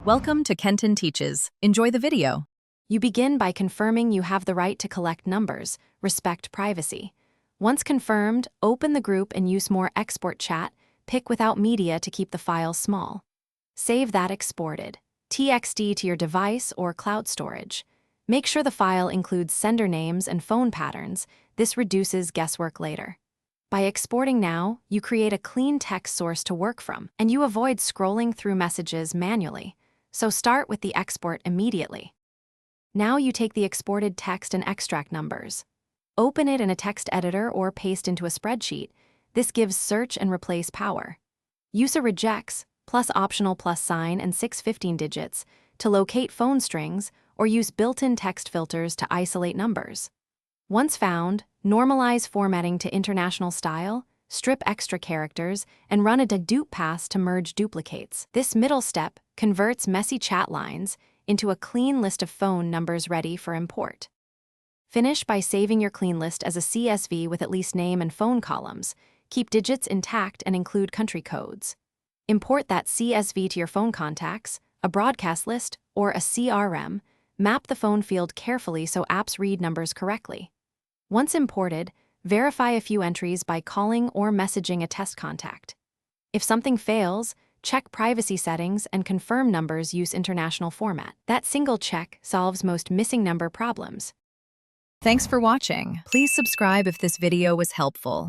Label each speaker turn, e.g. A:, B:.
A: Welcome to Kenton Teaches. Enjoy the video.
B: You begin by confirming you have the right to collect numbers, respect privacy. Once confirmed, open the group and use more export chat, pick without media to keep the file small. Save that exported TXT to your device or cloud storage. Make sure the file includes sender names and phone patterns. This reduces guesswork later. By exporting now, you create a clean text source to work from, and you avoid scrolling through messages manually. So start with the export immediately. Now you take the exported text and extract numbers. Open it in a text editor or paste into a spreadsheet. This gives search and replace power. Use a regex, plus optional plus sign and 615 digits to locate phone strings, or use built-in text filters to isolate numbers. Once found, normalize formatting to international style, strip extra characters, and run a dedupe pass to merge duplicates. This middle step converts messy chat lines into a clean list of phone numbers ready for import. Finish by saving your clean list as a CSV with at least name and phone columns. Keep digits intact and include country codes. Import that CSV to your phone contacts, a broadcast list, or a CRM. Map the phone field carefully so apps read numbers correctly. Once imported, verify a few entries by calling or messaging a test contact. If something fails, check privacy settings and confirm numbers use international format. That single check solves most missing number problems.
A: Thanks for watching. Please subscribe if this video was helpful.